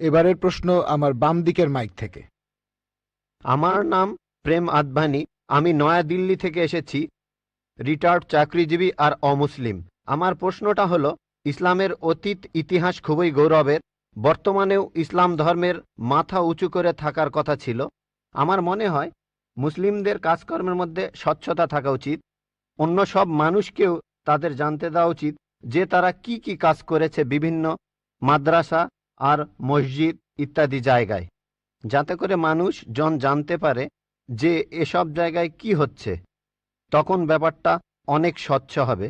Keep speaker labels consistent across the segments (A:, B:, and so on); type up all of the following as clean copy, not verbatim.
A: এবারের প্রশ্ন আমার বাম দিকের মাইক থেকে।
B: আমার নাম প্রেম আদভানি, আমি নয়াদিল্লি থেকে এসেছি, রিটায়ার্ড চাকরিজীবী আর অমুসলিম। আমার প্রশ্নটা হলো, ইসলামের অতীত ইতিহাস খুবই গৌরবের, বর্তমানেও ইসলাম ধর্মের মাথা উঁচু করে থাকার কথা ছিল। আমার মনে হয় মুসলিমদের কাজকর্মের মধ্যে স্বচ্ছতা থাকা উচিত। অন্য সব মানুষকেও তাদের জানতে দেওয়া উচিত যে তারা কি কি কাজ করেছে বিভিন্ন মাদ্রাসা আর মসজিদ ইত্যাদি জায়গায়, যাতে করে মানুষজন জানতে পারে যে এসব জায়গায় কি হচ্ছে। তখন ব্যাপারটা অনেক স্বচ্ছ হবে,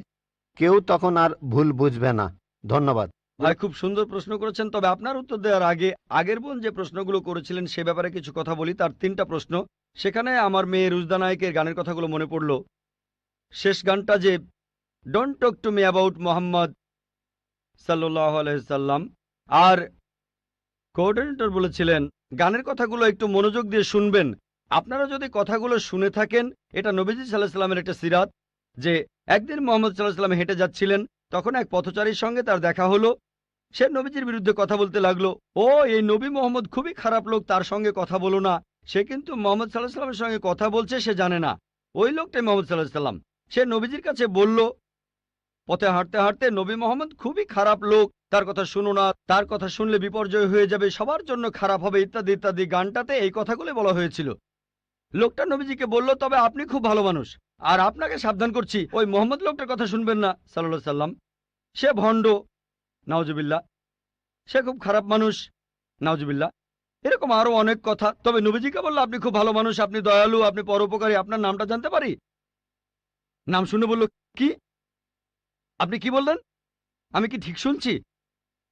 B: কেউ তখন আর ভুল বুঝবে না। ধন্যবাদ
C: ভাই, খুব সুন্দর প্রশ্ন করেছেন। তবে আপনার উত্তর দেওয়ার আগে আগের বোন যে প্রশ্নগুলো করেছিলেন সে ব্যাপারে কিছু কথা বলি। তার 3টা প্রশ্ন, সেখানে আমার মেয়ে রুজদা নায়কের গানের কথাগুলো মনে পড়ল। শেষ গানটা যে don't talk to me about Mohammad সাল্লাল্লাহু আলাইহি সাল্লাম, আর কোঅর্ডিনেটর বলেছিলেন গানের কথাগুলো একটু মনোযোগ দিয়ে শুনবেন। আপনারা যদি কথাগুলো শুনে থাকেন, এটা নবীজি সাল্লাল্লাহু আলাইহি সাল্লামের একটা সিরাত যে একদিন মুহাম্মদ সাল্লাল্লাহু আলাইহি সাল্লাম হেঁটে যাচ্ছিলেন, তখন এক পথচারীর সঙ্গে তার দেখা হলো। সে নবীজির বিরুদ্ধে কথা বলতে লাগলো, ও এই নবী মোহাম্মদ খুবই খারাপ লোক, তার সঙ্গে কথা বলো না। সে কিন্তু মোহাম্মদ সাল্লাল্লাহু আলাইহি সাল্লামের সঙ্গে কথা বলছে, সে জানে না। ওই লোকটাই মোহাম্মদ সাল্লাল্লাহু আলাইহি সাল্লাম। সে নবীজির কাছে বলল, পথে হাঁটতে হাঁটতে, নবী মোহাম্মদ খুবই খারাপ লোক, তার কথা শুনো না, তার কথা শুনলে বিপর্যয় হয়ে যাবে, সবার জন্য খারাপ হবে, ইত্যাদি ইত্যাদি। গানটাতে এই কথাগুলো বলা হয়েছিল। লোকটা নবীজিকে বলল, তবে আপনি খুব ভালো মানুষ, আর আপনাকে সাবধান করছি ওই মোহাম্মদ লোকটার কথা শুনবেন না সাল্লাল্লাহু আলাইহি সাল্লাম। সে ভণ্ড, নাউজুবিল্লাহ, সে খুব খারাপ মানুষ, নাউজুবিল্লাহ। এরকম আরো অনেক কথা। তবে নবীজিকে বলল, আপনি খুব ভালো মানুষ, আপনি দয়ালু, আপনি পরোপকারী, আপনার নামটা জানতে পারি? নাম শুনে বলল, কি? আপনি কি বললেন? আমি কি ঠিক শুনছি?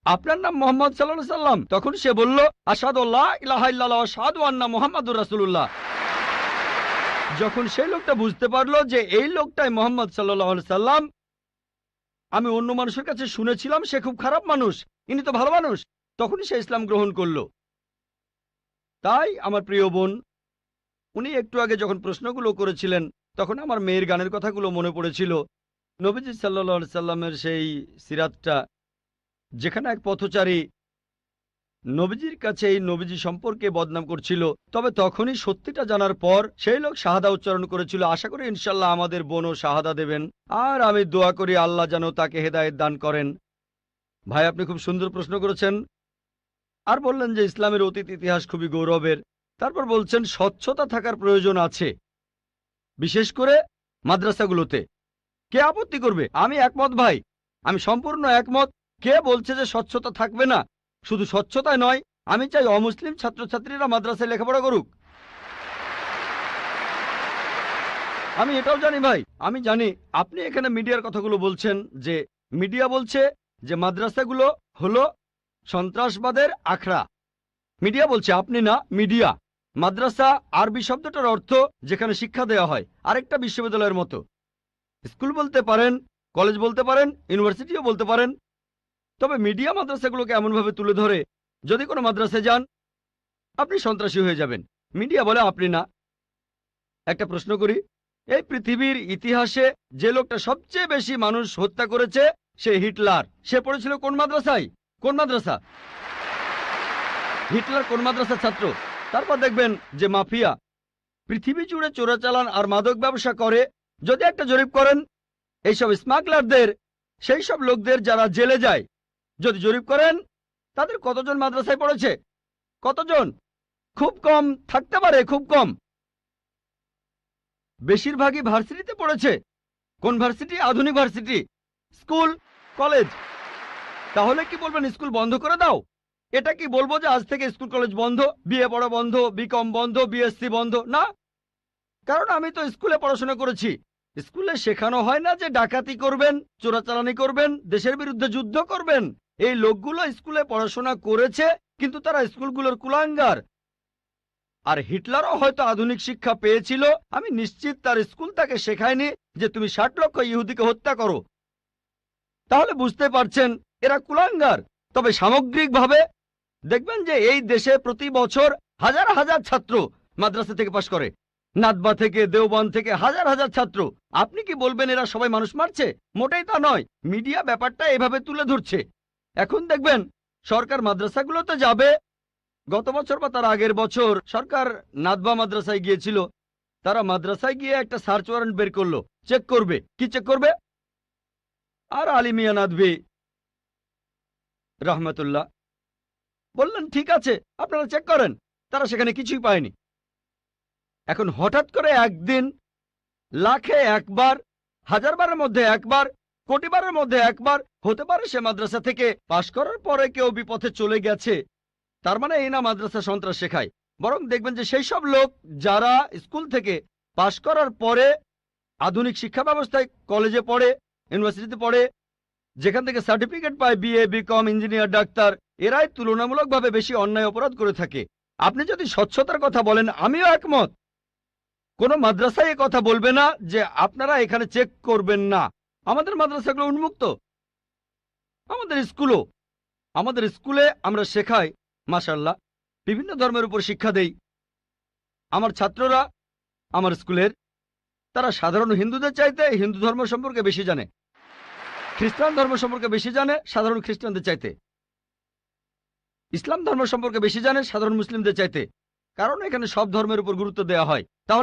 C: আপনার নাম মোহাম্মদ সাল্লাল্লাহু আলাইহি সাল্লাম? তখন সে বলল, আশহাদু আল্লা ইলাহা ইল্লাল্লাহ ওয়া আশহাদু আন্না মুহাম্মাদুর রাসূলুল্লাহ। যখন সেই লোকটা বুঝতে পারলো যে এই লোকটাই মোহাম্মদ সাল্লাল্লাহু আলাইহি সাল্লাম, আমি অন্য মানুষের কাছে শুনেছিলাম সে খুব খারাপ মানুষ, ইনি তো ভালো মানুষ, তখনই সে ইসলাম গ্রহণ করলো। তাই আমার প্রিয় বোন, উনি একটু আগে যখন প্রশ্নগুলো করেছিলেন, তখন আমার মেয়ের গানের কথাগুলো মনে পড়েছিল। নবীজি সাল্লাল্লাহু আলাইহি সাল্লামের সেই সিরাতটা, যেখানে এক পথচারী নবীজির কাছে এই নবীজি সম্পর্কে বদনাম করছিল, তবে তখনই সত্যিটা জানার পর সেই লোক শাহাদা উচ্চারণ করেছিল। আশা করি ইনশাল্লাহ আমাদের বোনও শাহাদা দেবেন, আর আমি দোয়া করি আল্লাহ যেন তাকে হেদায়েত দান করেন। ভাই, আপনি খুব সুন্দর প্রশ্ন করেছেন। আর বললেন যে ইসলামের অতীত ইতিহাস খুবই গৌরবের। তারপর বলছেন স্বচ্ছতা থাকার প্রয়োজন আছে, বিশেষ করে মাদ্রাসাগুলোতে। কে আপত্তি করবে? আমি একমত ভাই, আমি সম্পূর্ণ একমত। কে বলছে যে স্বচ্ছতা থাকবে না? শুধু স্বচ্ছতাই নয়, আমি চাই অমুসলিম ছাত্রছাত্রীরা মাদ্রাসায় লেখাপড়া করুক। আমি এটাও জানি ভাই, আমি জানি আপনি এখানে মিডিয়ার কথাগুলো বলছেন, যে মিডিয়া বলছে যে মাদ্রাসাগুলো হলো সন্ত্রাসবাদের আখড়া। মিডিয়া বলছে, আপনি না, মিডিয়া। মাদ্রাসা আরবি শব্দটার অর্থ যেখানে শিক্ষা দেওয়া হয়, আরেকটা বিশ্ববিদ্যালয়ের মতো। স্কুল বলতে পারেন, কলেজ বলতে পারেন, ইউনিভার্সিটিও বলতে পারেন। তবে মিডিয়া মাদ্রাসাগুলোকে এমনভাবে তুলে ধরে, যদি কোনো মাদ্রাসায় যান আপনি সন্ত্রাসী হয়ে যাবেন। মিডিয়া বলে আপনি না। একটা প্রশ্ন করি, এই পৃথিবীর ইতিহাসে যে লোকটা সবচেয়ে বেশি মানুষ হত্যা করেছে সে হিটলার। সে পড়েছিল কোন মাদ্রাসায়? কোন মাদ্রাসা? হিটলার কোন মাদ্রাসার ছাত্র? তারপর দেখবেন যে মাফিয়া পৃথিবী জুড়ে চোরাচালান আর মাদক ব্যবসা করে। যদি একটা জরিপ করেন এইসব স্মাগলারদের, সেই সব লোকদের যারা জেলে যায়, যদি জরিপ করেন তাদের কতজন মাদ্রাসায় পড়েছে? কতজন? খুব কম থাকতে পারে, খুব কম। বেশিরভাগই ভার্সিটিতে পড়েছে। কোন ভার্সিটি? আধুনিক ভার্সিটি, স্কুল, কলেজ। তাহলে কি বলবেন স্কুল বন্ধ করে দাও? এটা কি বলবো যে আজ থেকে স্কুল কলেজ বন্ধ, বিএ পড়া বন্ধ, বিকম বন্ধ, বিএসসি বন্ধ? না, কারণ আমি তো স্কুলে পড়াশোনা করেছি। স্কুলে শেখানো হয় না যে ডাকাতি করবেন, চোরাচালানি করবেন, দেশের বিরুদ্ধে যুদ্ধ করবেন। এই লোকগুলো স্কুলে পড়াশোনা করেছে, কিন্তু তারা স্কুলগুলোর কুলাঙ্গার। আর হিটলারও হয়তো আধুনিক শিক্ষা পেয়েছিল, আমি নিশ্চিত তার স্কুল তাকে শেখায়নি যে তুমি 60 লক্ষ ইহুদিকে হত্যা করো। তাহলে বুঝতে পারছেন এরা কুলাঙ্গার। তবে সামগ্রিকভাবে দেখবেন যে এই দেশে প্রতি বছর হাজার হাজার ছাত্র মাদ্রাসা থেকে পাশ করে, নাদবা থেকে, দেওবন্দ থেকে হাজার হাজার ছাত্র। আপনি কি বলবেন এরা সবাই মানুষ মারছে? মোটেই তা নয়। মিডিয়া ব্যাপারটা এভাবে তুলে ধরছে। এখন দেখবেন সরকার মাদ্রাসাগুলোতে যাবে। গত বছর বা তার আগের বছর সরকার নাদবা মাদ্রাসায় গিয়েছিল। তারা মাদ্রাসায় গিয়ে একটা সার্চ ওয়ারেন্ট বের করলো, চেক করবে। কি চেক করবে? আর আলী মিয়া নাদভি রহমতুল্লাহ বললেন, ঠিক আছে আপনারা চেক করেন। তারা সেখানে কিছুই পায়নি। এখন হঠাৎ করে একদিন লাখে একবার, হাজার বারের মধ্যে একবার, কোটি বারের মধ্যে একবার হতে পারে সে মাদ্রাসা থেকে পাশ করার পরে কেউ বিপথে চলে গেছে। তার মানে এই না মাদ্রাসা সন্ত্রাস শেখায়। বরং দেখবেন যে সেই সব লোক যারা স্কুল থেকে পাশ করার পরে আধুনিক শিক্ষা ব্যবস্থায় কলেজে পড়ে, ইউনিভার্সিটিতে পড়ে, যেখান থেকে সার্টিফিকেট পায় বিএ, বিকম, ইঞ্জিনিয়ার, ডাক্তার, এরাই তুলনামূলকভাবে বেশি অন্যায় অপরাধ করে থাকে। আপনি যদি স্বচ্ছতার কথা বলেন, আমিও একমত। কোনো মাদ্রাসায় এ কথা বলবে না যে আপনারা এখানে চেক করবেন না। আমাদের মাদ্রাসাগুলো উন্মুক্ত, আমাদের স্কুলে আমরা শেখাই মাশাআল্লাহ, বিভিন্ন ধর্মের উপর শিক্ষা দেই। আমার ছাত্ররা আমার স্কুলের, তারা সাধারণ হিন্দুদের চাইতে হিন্দু ধর্ম সম্পর্কে বেশি জানে, খ্রিস্টান ধর্ম সম্পর্কে বেশি জানে সাধারণ খ্রিস্টানদের চাইতে, ইসলাম ধর্ম সম্পর্কে বেশি জানে সাধারণ মুসলিমদের চাইতে। কারণ এখানে সব ধর্মের উপর গুরুত্ব দেওয়া হয়। তাহলে